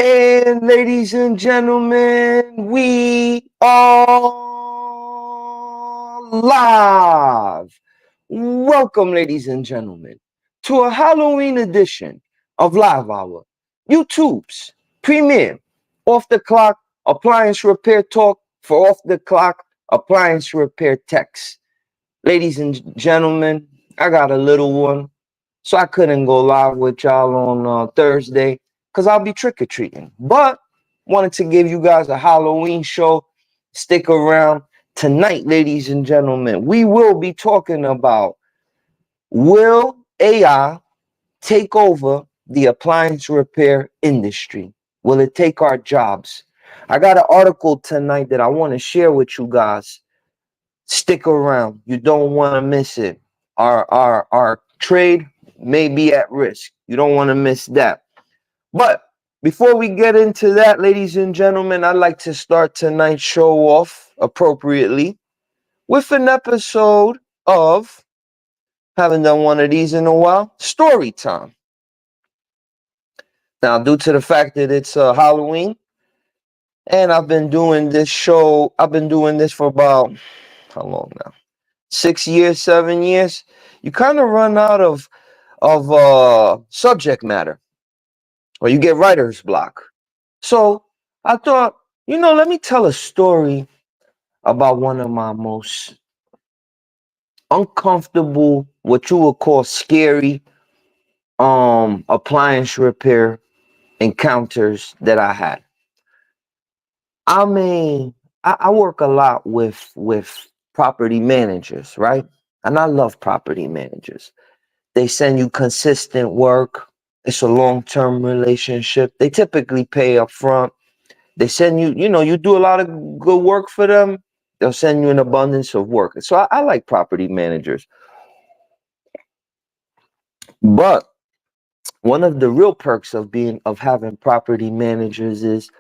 And ladies and gentlemen, we are live. Welcome, ladies and gentlemen, to a Halloween edition of Live Hour, YouTube's premier off the clock appliance repair talk for off the clock appliance repair techs. Ladies and gentlemen, I got a little one, so I couldn't go live with y'all on Thursday because I'll be trick or treating. But wanted to give you guys a Halloween show. Stick around. Tonight, ladies and gentlemen, we will be talking about, will AI take over the appliance repair industry? Will it take our jobs? I got an article tonight that I want to share with you guys. Stick around. You don't want to miss it. Our trade may be at risk. You don't want to miss that. But before we get into that, ladies and gentlemen, I'd like to start tonight's show off appropriately with an episode of, haven't done one of these in a while, story time. Now, due to the fact that it's Halloween, and I've been doing this for about, how long now? 6 years, 7 years. You kind of run out of subject matter, or you get writer's block. So I thought, let me tell a story about one of my most uncomfortable, what you would call scary, appliance repair encounters that I had. I mean, I work a lot with property managers, right? And I love property managers. They send you consistent work. It's a long-term relationship. They typically pay up front. They send you, you do a lot of good work for them. They'll send you an abundance of work. So I like property managers. But one of the real perks of having property managers is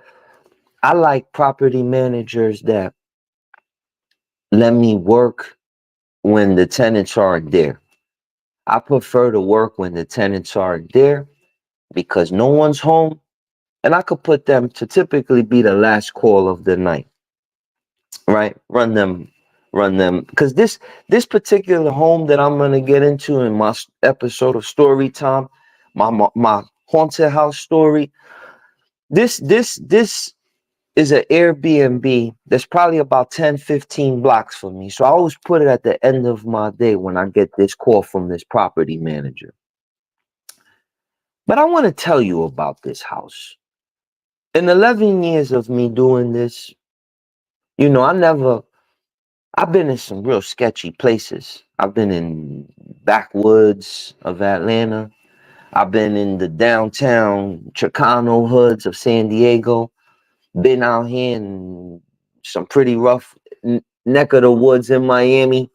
I like property managers that let me work when the tenants aren't there. I prefer to work when the tenants aren't there because no one's home, and I could put them to typically be the last call of the night, right? Run them, because this particular home that I'm gonna get into in my episode of Story Time, my haunted house story. This is an Airbnb that's probably about 10, 15 blocks from me. So I always put it at the end of my day when I get this call from this property manager. But I want to tell you about this house. In 11 years of me doing this, I've been in some real sketchy places. I've been in backwoods of Atlanta. I've been in the downtown Chicano hoods of San Diego. Been out here in some pretty rough neck of the woods in Miami.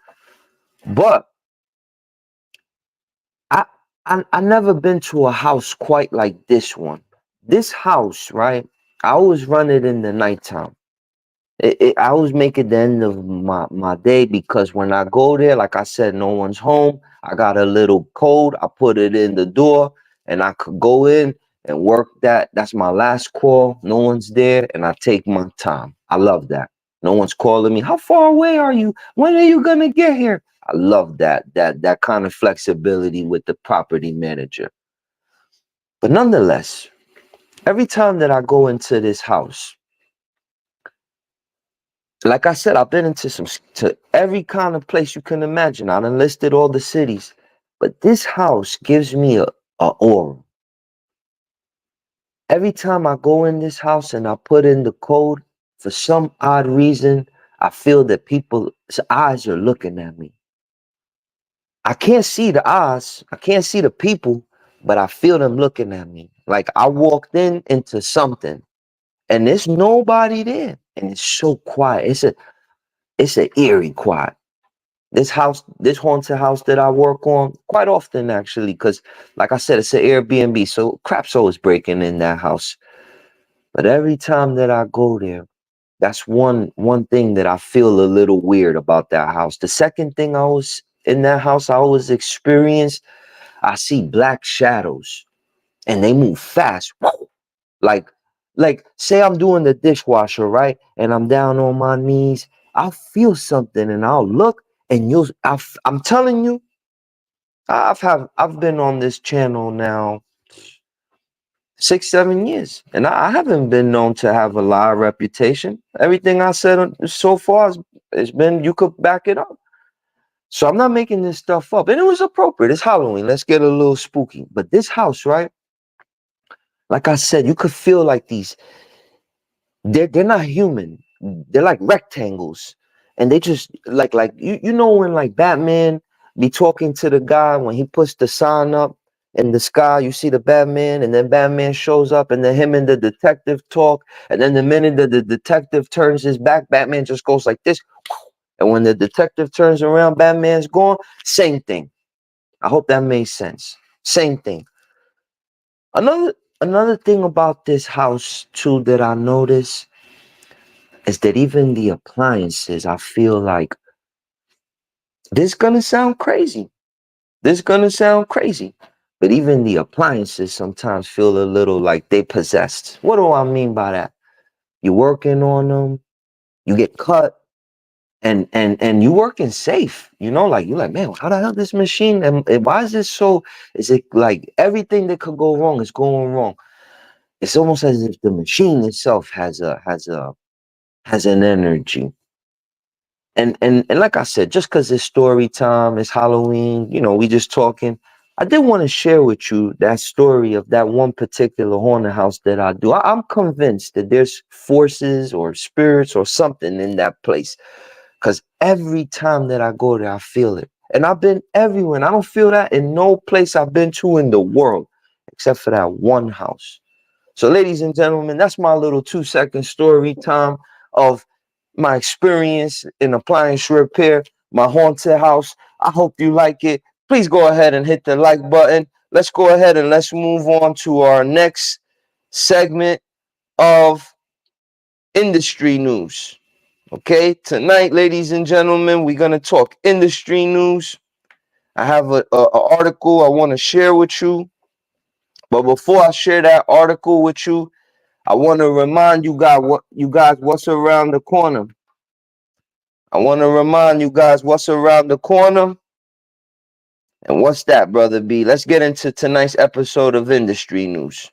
But I, I never been to a house quite like this one. This house, right? I always run it in the nighttime. I always make it the end of my day because when I go there, like I said, no one's home. I got a little code. I put it in the door and I could go in and work that. That's my last call. No one's there and I take my time. I love that. No one's calling me. How far away are you? When are you going to get here? I love that kind of flexibility with the property manager. But nonetheless, every time that I go into this house, like I said, I've been to every kind of place you can imagine. I done listed all the cities, but this house gives me a aura. Every time I go in this house and I put in the code, for some odd reason, I feel that people's eyes are looking at me. I can't see the eyes, I can't see the people, but I feel them looking at me. Like I walked into something, and there's nobody there, and it's so quiet. It's an eerie quiet. This house, this haunted house that I work on quite often, actually, because like I said, it's an Airbnb, so crap's always breaking in that house. But every time that I go there, that's one thing that I feel a little weird about that house. The second thing I was in that house, I always experience, I see black shadows, and they move fast, like Like, say I'm doing the dishwasher, right? And I'm down on my knees. I'll feel something and I'll look and I'm telling you, I've been on this channel now 6, 7 years, and I haven't been known to have a lie reputation. Everything I said so far has been, you could back it up. So I'm not making this stuff up. And it was appropriate. It's Halloween. Let's get a little spooky. But this house, right? Like I said, you could feel like they're not human. They're like rectangles. And they just like you know when like Batman be talking to the guy when he puts the sign up in the sky, you see the Batman, and then Batman shows up, and then him and the detective talk, and then the minute that the detective turns his back, Batman just goes like this. And when the detective turns around, Batman's gone. Same thing. I hope that made sense. Same thing. Another thing about this house too that I notice is that even the appliances, I feel like this gonna sound crazy. This gonna sound crazy. But even the appliances sometimes feel a little like they possessed. What do I mean by that? You're working on them, you get cut, and you working safe. You know, like you're like, man, how the hell this machine and why is this so? Is it like everything that could go wrong is going wrong? It's almost as if the machine itself has an energy. And like I said, just because it's story time, it's Halloween, we just talking. I did want to share with you that story of that one particular haunted house that I do. I'm convinced that there's forces or spirits or something in that place. Because every time that I go there, I feel it. And I've been everywhere. And I don't feel that in no place I've been to in the world, except for that one house. So, ladies and gentlemen, that's my little 2 second story time of my experience in appliance repair, my haunted house. I hope you like it. Please go ahead and hit the like button. Let's go ahead and let's move on to our next segment of industry news. Okay, tonight, ladies and gentlemen, we're going to talk industry news. I have a article I want to share with you. But before I share that article with you, I want to remind you guys what's around the corner. I want to remind you guys what's around the corner. And what's that, Brother B? Let's get into tonight's episode of Industry News.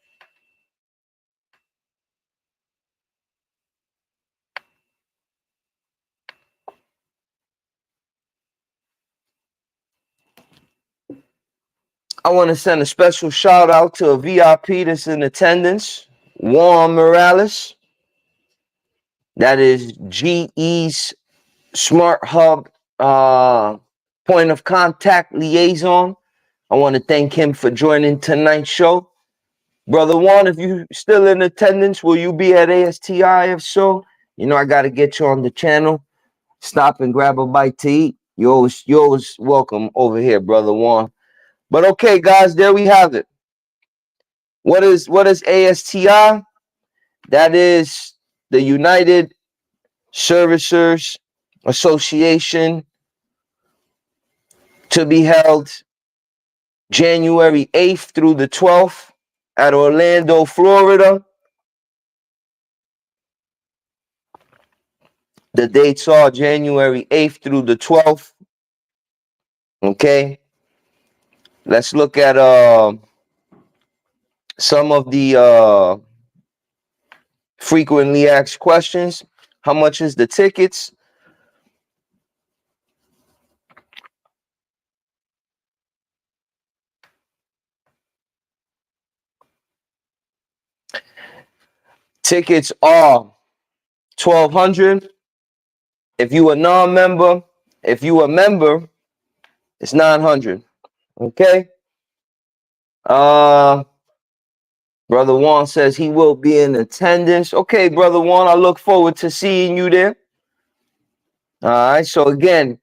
I want to send a special shout out to a VIP that's in attendance, Juan Morales. That is GE's Smart Hub point of contact liaison. I want to thank him for joining tonight's show. Brother Juan, if you still in attendance, will you be at ASTR? If so, I got to get you on the channel. Stop and grab a bite to eat. You're always welcome over here, Brother Juan. But okay, guys, there we have it. What is ASTR? That is the United Servicers Association, to be held January 8th through the 12th at Orlando, Florida. The dates are January 8th through the 12th. Okay. Let's look at some of the frequently asked questions. How much is the tickets? Tickets are $1,200. If you a non-member, if you a member, it's $900. Okay. Brother Juan says he will be in attendance. Okay, Brother Juan, I look forward to seeing you there. All right. So again,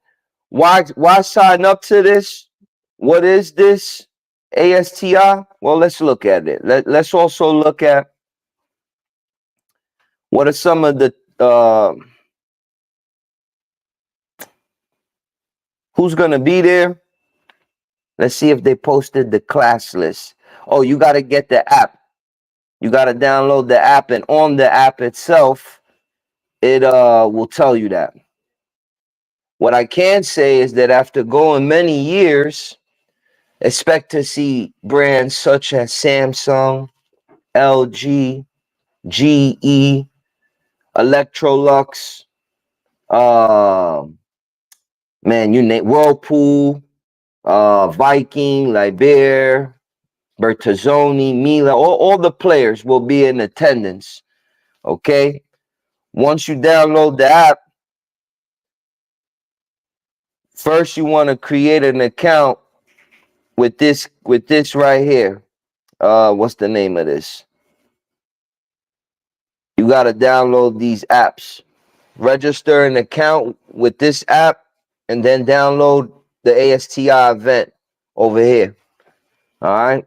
why sign up to this? What is this? ASTR? Well, let's look at it. Let's also look at what are some of the who's gonna be there. Let's see if they posted the class list. Oh, you got to get the app. You got to download the app, and on the app itself, it will tell you that. What I can say is that after going many years, expect to see brands such as Samsung, LG, GE, Electrolux, uh, man, you name Whirlpool, Viking, Liebherr, Bertazzoni, Miele, all the players will be in attendance. Okay. Once you download the app, first you want to create an account with this right here. What's the name of this? You got to download these apps. Register an account with this app and then download the ASTR event over here. All right.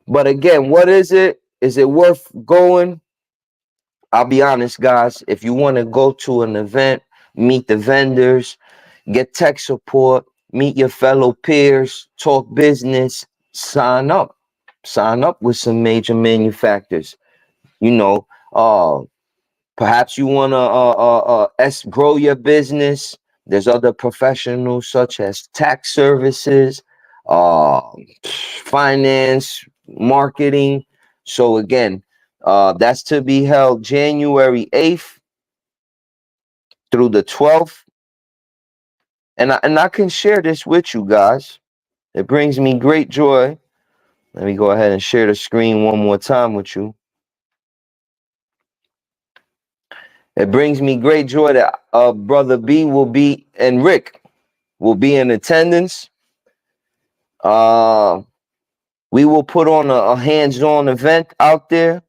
But again, what is it? Is it worth going? I'll be honest, guys. If you want to go to an event, meet the vendors, get tech support, meet your fellow peers, talk business, sign up. Sign up with some major manufacturers. You know, perhaps you want to grow your business. There's other professionals such as tax services, uh, finance, marketing. So again, that's to be held January 8th through the 12th. And I can share this with you guys. It brings me great joy. Let me go ahead and share the screen one more time with you. It brings me great joy that Brother B will be, and Rick will be in attendance. We will put on a hands-on event out there.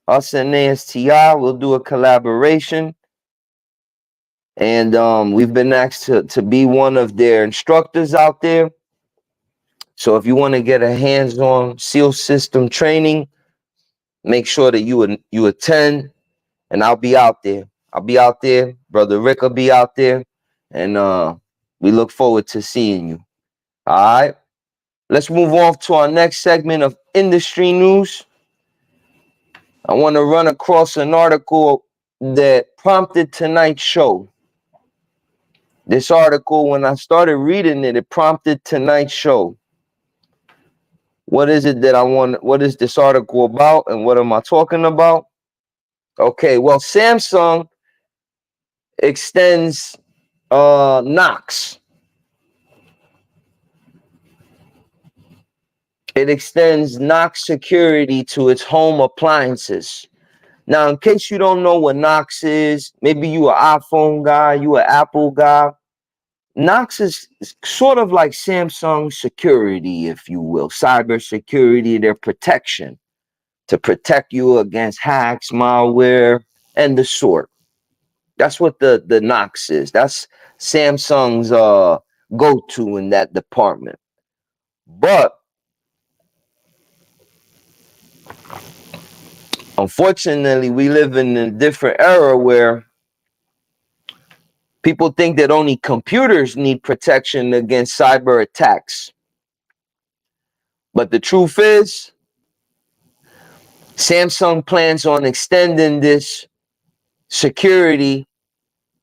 Us and ASTR will do a collaboration. And we've been asked to be one of their instructors out there. So if you want to get a hands-on seal system training, make sure that you attend, and I'll be out there. I'll be out there. Brother Rick will be out there. And we look forward to seeing you. All right. Let's move on to our next segment of industry news. I want to run across an article that prompted tonight's show. This article, when I started reading it, it prompted tonight's show. What is it that I want? What is this article about, and what am I talking about? Okay, well, Samsung extends Knox. It extends Knox security to its home appliances. Now, in case you don't know what Knox is, maybe you an iPhone guy, you an Apple guy. Knox is sort of like Samsung security, if you will, cyber security, their protection to protect you against hacks, malware, and the sort. That's what the Knox is. That's Samsung's go-to in that department. But unfortunately, we live in a different era where people think that only computers need protection against cyber attacks. But the truth is, Samsung plans on extending this security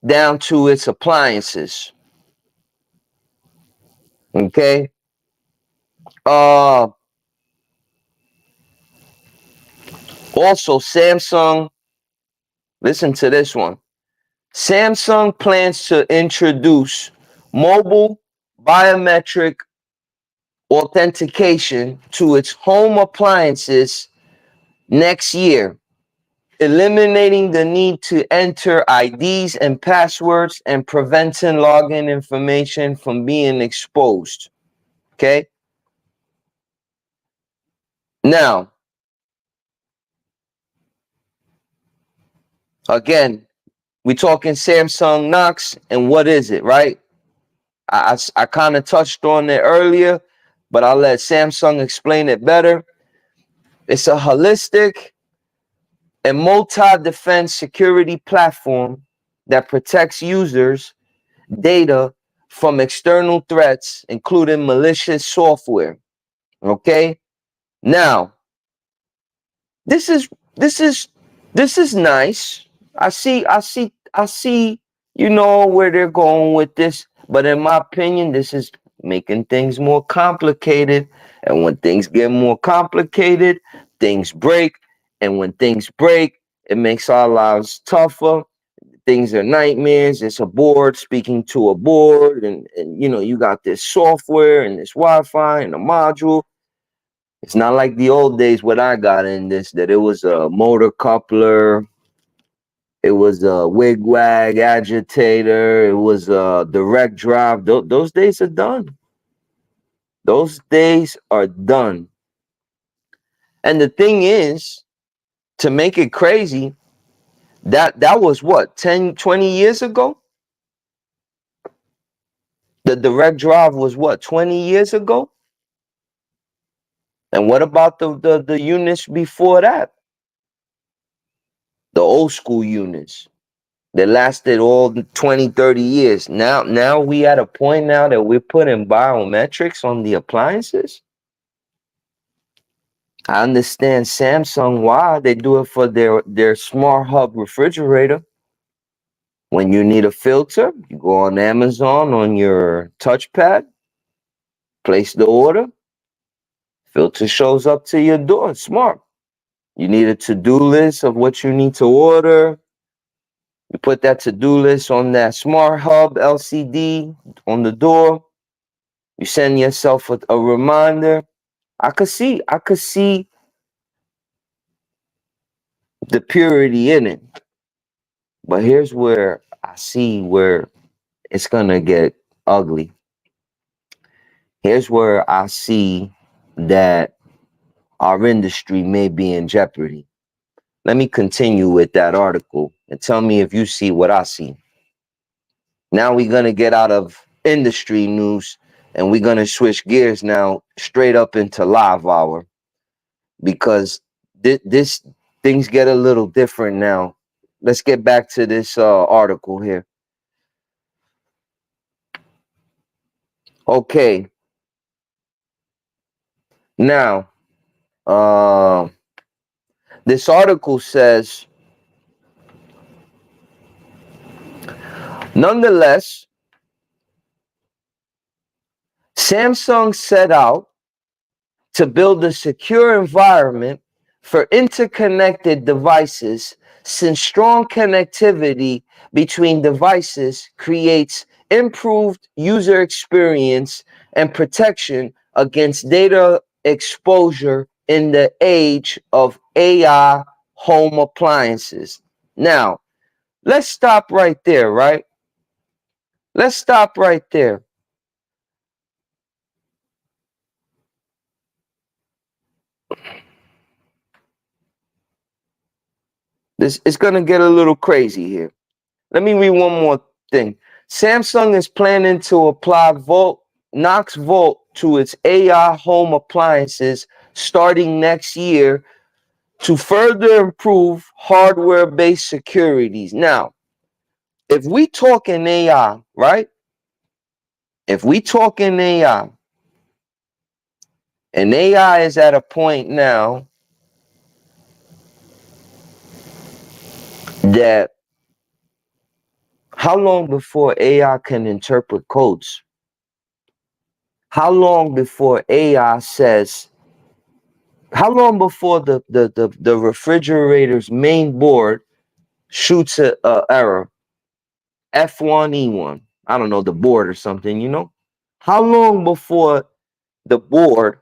down to its appliances. Okay. Also, Samsung, listen to this one. Samsung plans to introduce mobile biometric authentication to its home appliances next year, eliminating the need to enter IDs and passwords and preventing login information from being exposed. Okay. Now, again, we're talking Samsung Knox, and what is it, right? I kind of touched on it earlier, but I'll let Samsung explain it better. It's a holistic and multi-defense security platform that protects users' data from external threats, including malicious software. Okay? Now, This is this is this is nice. I see, you know, where they're going with this. But in my opinion, this is making things more complicated. And when things get more complicated, things break. And when things break, it makes our lives tougher. Things are nightmares. It's a board speaking to a board, and you know, you got this software and this Wi-Fi and a module. It's not like the old days when I got in this, that it was a motor coupler, it was a wig wag agitator, it was a direct drive. Those days are done. Those days are done. And the thing is, to make it crazy, that was what, 10, 20 years ago? The direct drive was what, 20 years ago? And what about the units before that? The old school units that lasted all the 20, 30 years. Now we at a point now that we're putting biometrics on the appliances. I understand Samsung why they do it for their smart hub refrigerator. When you need a filter, you go on Amazon on your touchpad, place the order, filter shows up to your door. It's smart. You need a to-do list of what you need to order. You put that to-do list on that smart hub LCD on the door. You send yourself a reminder. I could see the purity in it. But here's where I see where it's gonna get ugly. Here's where I see that our industry may be in jeopardy. Let me continue with that article and tell me if you see what I see. Now we're gonna get out of industry news and we're gonna switch gears now straight up into live hour, because this things get a little different now. Let's get back to this article here. Okay, now uh, this article says, nonetheless, Samsung set out to build a secure environment for interconnected devices, since strong connectivity between devices creates improved user experience and protection against data exposure in the age of AI home appliances. Now, let's stop right there, right? Let's stop right there. This is going to get a little crazy here. Let me read one more thing. Samsung is planning to apply Knox Volt to its AI home appliances starting next year to further improve hardware-based securities. Now, if we talk in AI, right? If we talk in AI, and AI is at a point now that how long before AI can interpret codes? How long before AI says, how long before the refrigerator's main board shoots a error, F1E1, I don't know, the board or something, you know? How long before the board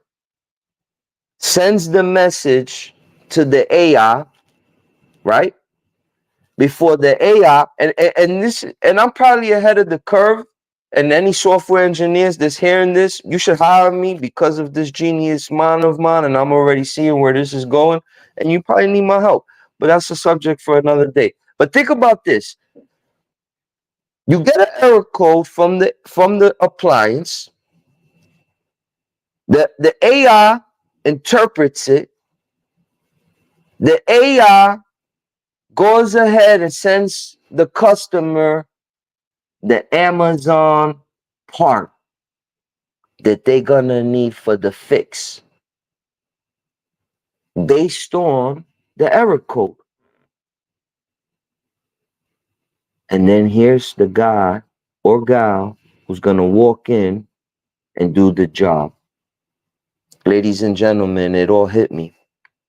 sends the message to the AI, right? Before the AI, and I'm probably ahead of the curve. And any software engineers that's hearing this, you should hire me because of this genius mind of mine, and I'm already seeing where this is going. And you probably need my help, but that's a subject for another day. But think about this: you get an error code from the appliance. The AI interprets it. The AI goes ahead and sends the customer the Amazon part that they're gonna need for the fix, based on the error code. And then here's the guy or gal who's going to walk in and do the job. Ladies and gentlemen, it all hit me.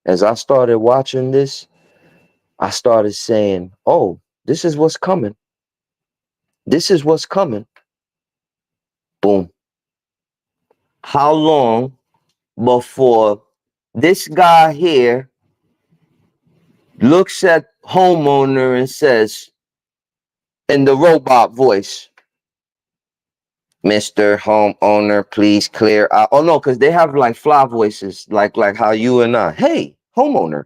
As I started watching this, I started saying, oh, this is what's coming. This is what's coming. Boom. How long before this guy here looks at homeowner and says in the robot voice, Mr. Homeowner, please clear out. Oh no, because they have like fly voices, like how you and I. Hey, homeowner,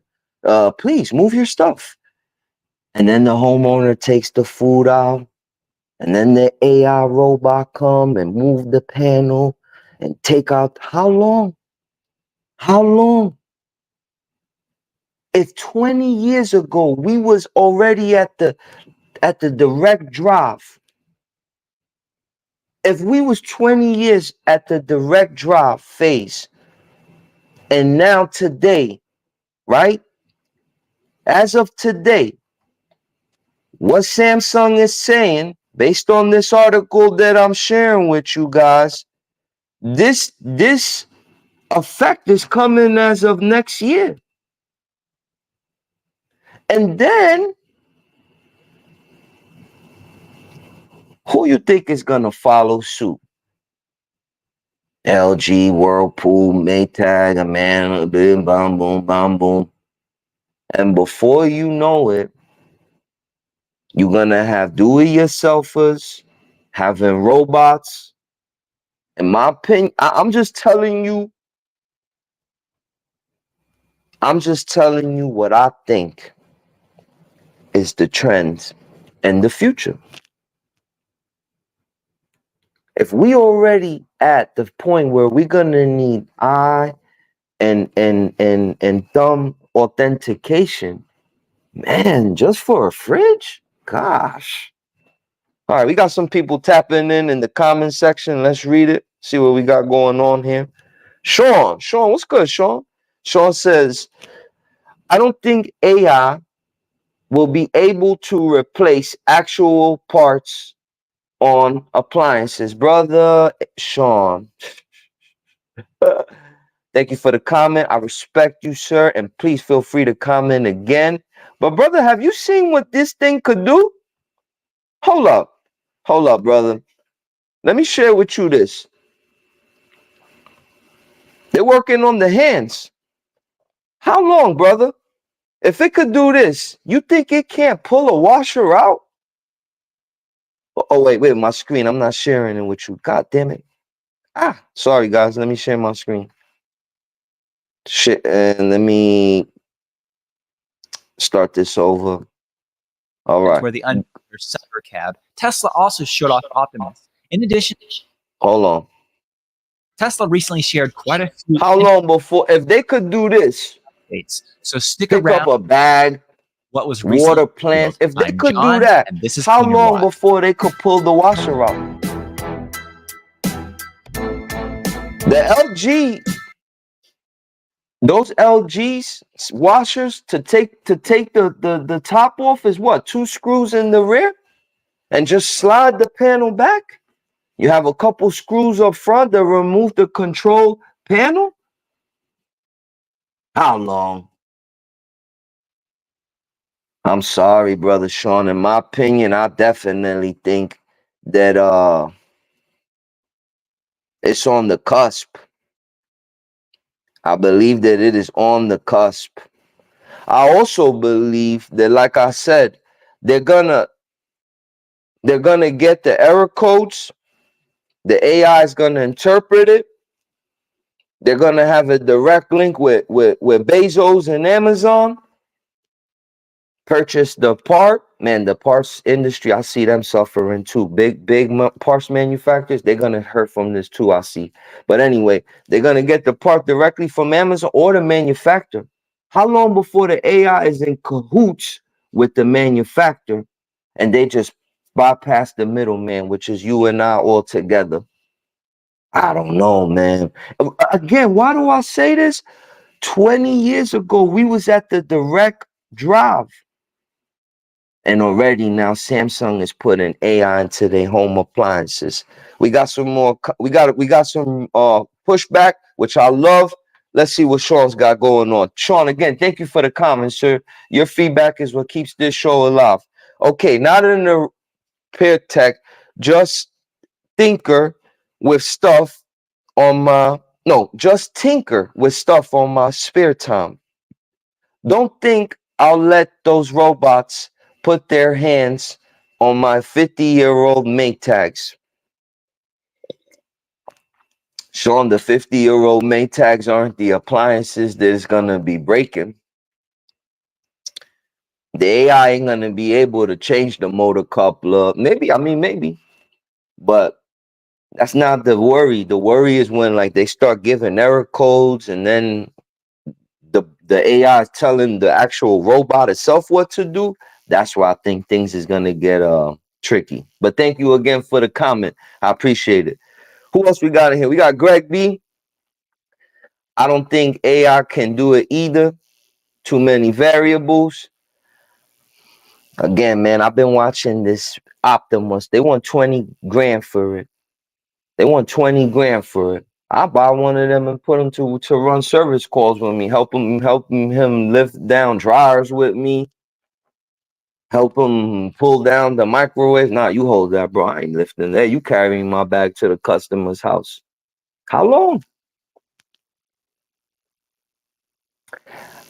please move your stuff. And then the homeowner takes the food out, and then the AI robot come and move the panel and take out. How long? How long? If 20 years ago we was already at the direct drive, if we was 20 years at the direct drive phase, and now today, right? As of today, what Samsung is saying, based on this article that I'm sharing with you guys, this effect is coming as of next year. And then, who you think is gonna follow suit? LG, Whirlpool, Maytag, a man, boom, bam, boom, bam, boom. And before you know it, you're gonna have do-it-yourselfers having robots. In my opinion, I'm just telling you what I think is the trends and the future. If we already at the point where we're gonna need eye and thumb authentication, man, just for a fridge? Gosh. All right, we got some people tapping in the comment section. Let's read it. See what we got going on here. Sean, what's good, Sean? Sean says, I don't think AI will be able to replace actual parts on appliances. Brother Sean, thank you for the comment. I respect you, sir, and please feel free to comment again. But brother, have you seen what this thing could do? Hold up, brother. Let me share with you this. They're working on the hands. How long, brother? If it could do this, you think it can't pull a washer out? Oh, wait, my screen. I'm not sharing it with you. God damn it. Sorry, guys. Let me share my screen. Shit, and let me start this over. All right. Where the seller cab, Tesla also showed off Optimus. In addition, hold on. Tesla recently shared quite a few. How long before, if they could do this? So stick pick around. Pick up a bag. What was water plants? If they could do that, how long before they could pull the washer out? The LG, those LG's washers to take the top off is what? 2 screws in the rear, and just slide the panel back. You have a couple screws up front that remove the control panel. How long? I'm sorry, brother Sean. In my opinion, I definitely think that it's on the cusp. I believe that it is on the cusp. I also believe that, like I said, they're gonna get the error codes. The AI is gonna interpret it. They're gonna have a direct link with Bezos and Amazon. Purchase the part. Man, the parts industry, I see them suffering too. Big parts manufacturers, they're gonna hurt from this too, I see. But anyway, they're gonna get the part directly from Amazon or the manufacturer. How long before the AI is in cahoots with the manufacturer and they just bypass the middleman, which is you and I all together? I don't know, man. Again, why do I say this? 20 years ago, we was at the direct drive. And already now Samsung is putting AI into their home appliances. We got some more. We got some pushback, which I love. Let's see what Sean's got going on. Sean, again, thank you for the comments, sir. Your feedback is what keeps this show alive. Okay, not in the repair tech, just thinker with stuff on my no, just tinker with stuff on my spare time. Don't think I'll let those robots put their hands on my 50-year-old mate tags. Sean, the 50-year-old mate tags aren't the appliances that is going to be breaking. The AI ain't going to be able to change the motor coupler. Maybe. But that's not the worry. The worry is when like they start giving error codes and then the AI is telling the actual robot itself what to do. That's why I think things is gonna get tricky. But thank you again for the comment. I appreciate it. Who else we got in here? We got Greg B. I don't think AI can do it either. Too many variables. Again, man, I've been watching this Optimus. They want 20 grand for it. They want 20 grand for it. I'll buy one of them and put him to run service calls with me, help him lift down dryers with me, help him pull down the microwave. Nah, you hold that, bro. I ain't lifting that. You carrying my bag to the customer's house. How long?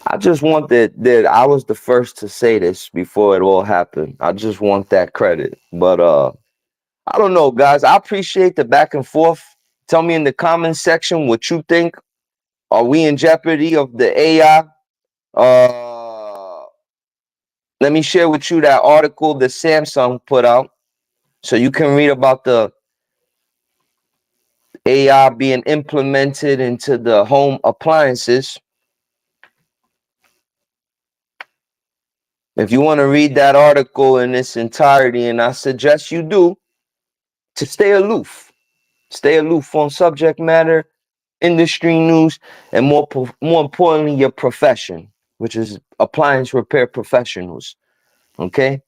I just want that I was the first to say this before it all happened. I just want that credit. But I don't know, guys. I appreciate the back and forth. Tell me in the comments section what you think. Are we in jeopardy of the AI? Let me share with you that article that Samsung put out so you can read about the AI being implemented into the home appliances. If you want to read that article in its entirety, and I suggest you do, to stay aloof. Stay aloof on subject matter, industry news, and more importantly, your profession, which is appliance repair professionals. Okay?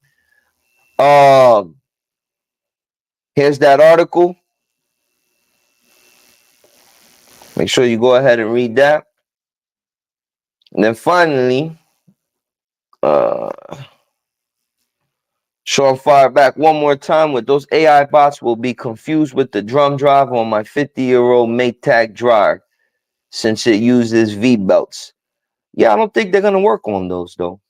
Here's that article. Make sure you go ahead and read that. And then finally, Sean fire back one more time with those AI bots will be confused with the drum drive on my 50-year-old Maytag dryer since it uses V-belts. Yeah, I don't think they're going to work on those, though.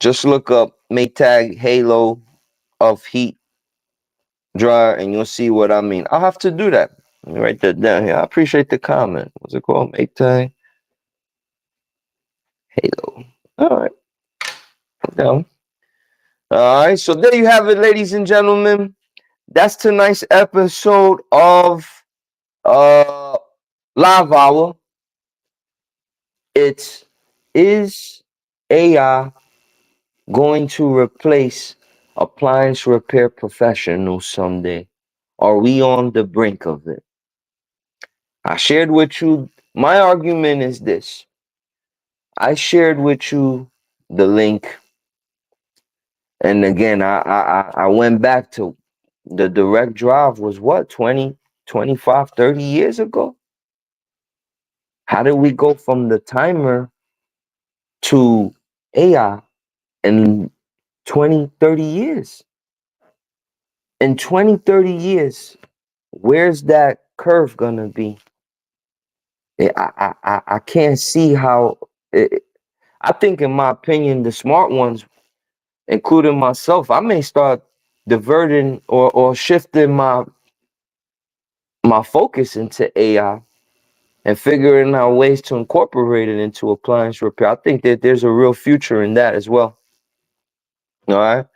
Just look up Maytag Halo of Heat dryer and you'll see what I mean. I'll have to do that. Let me write that down here. I appreciate the comment. What's it called? Maytag Halo. All right. Down. All right. So there you have it, ladies and gentlemen. That's tonight's episode of Live Hour. Is AI going to replace appliance repair professionals someday? Are we on the brink of it? I shared with you, my argument is this. I shared with you the link. And again, I went back to the direct drive was what, 20, 25, 30 years ago? How did we go from the timer to AI in 20, 30 years? In 20, 30 years, where's that curve gonna be? I can't see how. I think, in my opinion, the smart ones, including myself, I may start diverting or shifting my focus into AI and figuring out ways to incorporate it into appliance repair. I think that there's a real future in that as well. All right.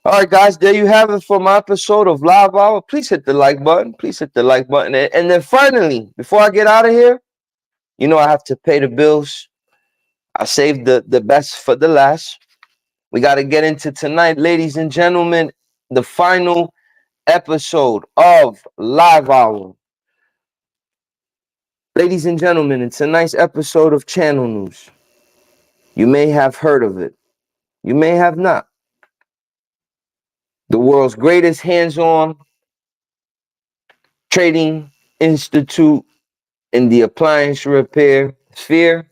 All right, guys, there you have it for my episode of Live Hour. Please hit the like button. Please hit the like button. And then finally, before I get out of here, you know I have to pay the bills. I saved the best for the last. We got to get into tonight, ladies and gentlemen, the final episode of Live Hour. Ladies and gentlemen, it's a nice episode of Channel News. You may have heard of it. You may have not. The world's greatest hands-on trading institute in the appliance repair sphere.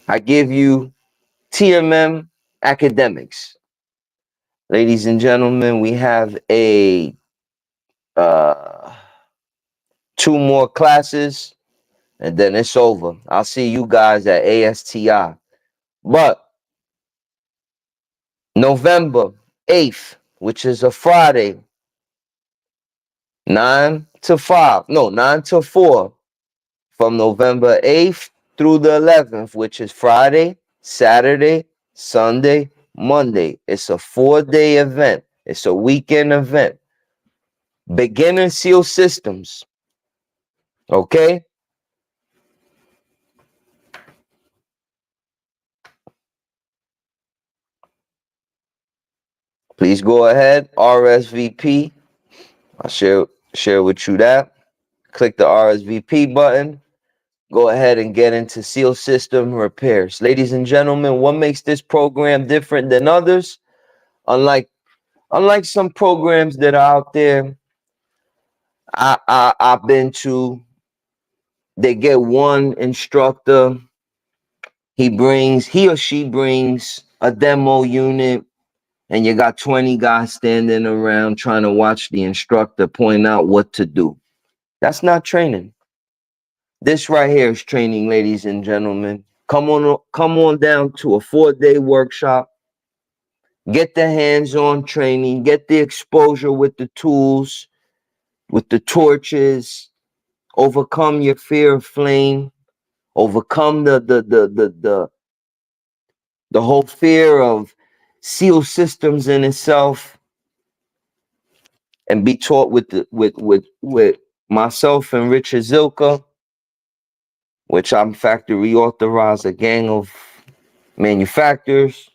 I give you TMM Academics. Ladies and gentlemen, we have a uh, two more classes, and then it's over. I'll see you guys at ASTR. But November 8th, which is a Friday, 9 to 5, no, 9 to 4, from November 8th through the 11th, which is Friday, Saturday, Sunday, Monday. It's a 4-day event. It's a weekend event. Beginner seal systems. Okay? Please go ahead. RSVP. I'll share with you that. Click the RSVP button. Go ahead and get into seal system repairs. Ladies and gentlemen, what makes this program different than others? Unlike some programs that are out there, I've been to, they get one instructor. He or she brings a demo unit, and you got 20 guys standing around trying to watch the instructor point out what to do. That's not training. This right here is training, ladies and gentlemen. Come on down to a 4-day workshop. Get the hands-on training, get the exposure with the tools, with the torches, overcome your fear of flame, overcome the whole fear of seal systems in itself, and be taught with myself and Richard Zilka, which I'm factory authorized, a gang of manufacturers.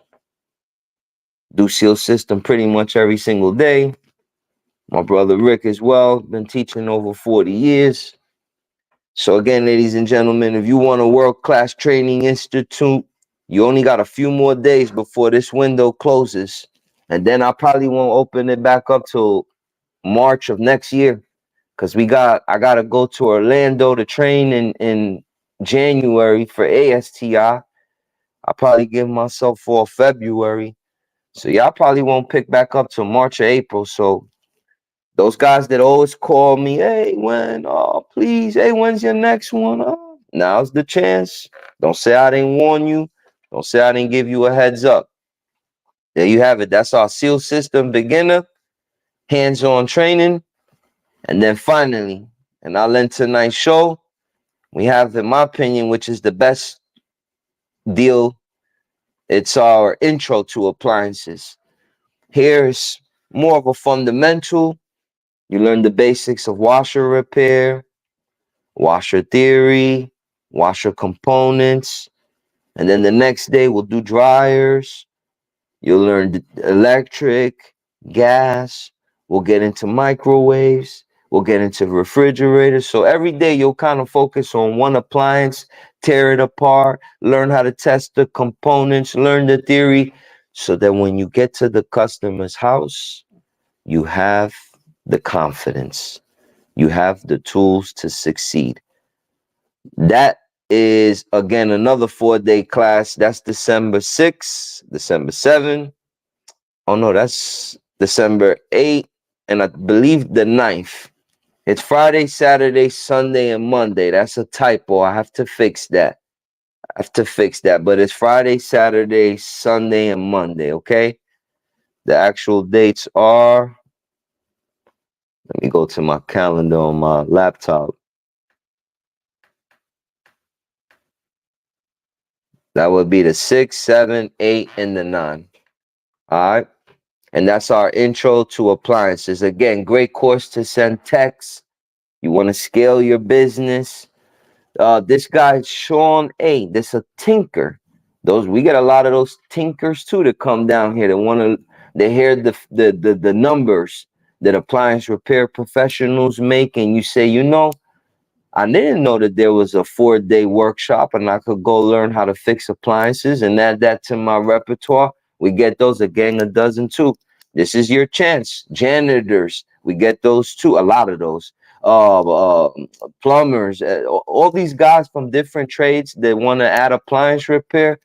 Do seal system pretty much every single day. My brother Rick as well, been teaching over 40 years. So again, ladies and gentlemen, if you want a world-class training institute, you only got a few more days before this window closes. And then I probably won't open it back up till March of next year. Because I gotta go to Orlando to train in January for ASTR. I'll probably give myself for February. So y'all probably won't pick back up till March or April. So those guys that always call me, hey, when? Oh, please, hey, when's your next one? Oh, now's the chance. Don't say I didn't warn you. Don't say I didn't give you a heads up. There you have it. That's our seal system beginner, hands-on training. And then finally, and I'll end tonight's show, we have, in my opinion, which is the best deal. It's our intro to appliances. Here's more of a fundamental. You learn the basics of washer repair, washer theory, washer components. And then the next day we'll do dryers. You'll learn electric, gas. We'll get into microwaves. We'll get into refrigerators. So every day you'll kind of focus on one appliance, tear it apart, learn how to test the components, learn the theory, so that when you get to the customer's house, you have the confidence. You have the tools to succeed. That is, again, another 4-day class. That's December 6th, December 7th. Oh, no, that's December 8th, and I believe the 9th. It's Friday, Saturday, Sunday, and Monday. That's a typo. I have to fix that. But it's Friday, Saturday, Sunday, and Monday, okay? The actual dates are, let me go to my calendar on my laptop. That would be the 6, 7, 8, and the 9. All right. And that's our intro to appliances. Again, great course to send texts. You want to scale your business. This guy, Sean A. This a tinker. We get a lot of those tinkers too that come down here. They hear the numbers that appliance repair professionals make, and you say, I didn't know that there was a 4-day workshop and I could go learn how to fix appliances and add that to my repertoire. We get those a gang a dozen too. This is your chance. Janitors, we get those too. A lot of those. Plumbers, all these guys from different trades that want to add appliance repair.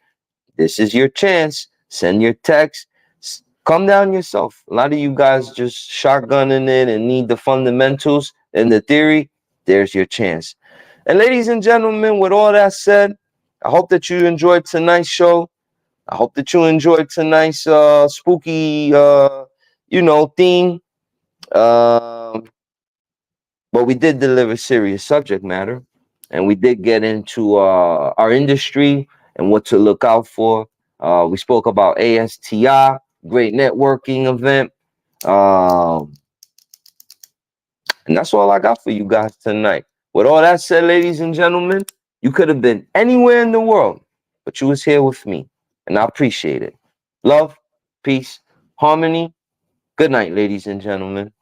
This is your chance. Send your text. Come down yourself. A lot of you guys just shotgunning it and need the fundamentals and the theory. There's your chance. And ladies and gentlemen, with all that said, I hope that you enjoyed tonight's show. I hope that you enjoyed tonight's spooky, theme. Um, but we did deliver serious subject matter, and we did get into our industry and what to look out for. We spoke about ASTR, great networking event. Um, and that's all I got for you guys tonight. With all that said, ladies and gentlemen, you could have been anywhere in the world, but you was here with me, and I appreciate it. Love, peace, harmony. Good night, ladies and gentlemen.